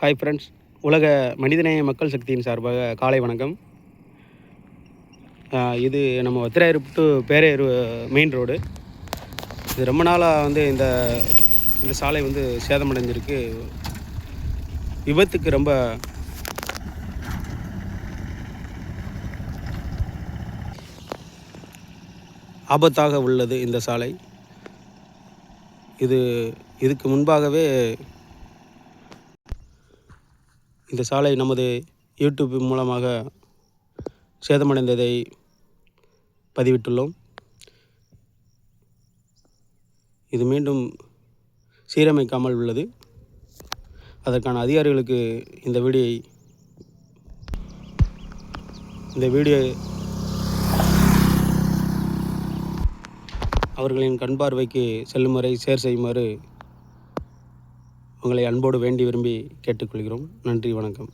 Hi friends, உலக மனிதநேய மக்கள் சக்தியின் சார்பாக காலை வணக்கம். இது நம்ம Vathirayiruppu to Peraiyur main road. இது ரொம்ப நாளாக இந்த இந்த சாலை சேதமடைஞ்சிருக்கு. விபத்துக்கு ரொம்ப ஆபத்தாக உள்ளது இந்த சாலை. இதுக்கு முன்பாகவே இந்த சாலை நமது யூடியூப் மூலமாக சேதமடைந்ததை பதிவிட்டுள்ளோம். இது மீண்டும் சீரமைக்காமல் உள்ளது. அதற்கான அதிகாரிகளுக்கு இந்த வீடியோ அவர்களின் கண் பார்வைக்கு செல்லும் வரை ஷேர் செய்யுமாறு உங்களை அன்போடு வேண்டி விரும்பி கேட்டுக்கொள்கிறோம். நன்றி, வணக்கம்.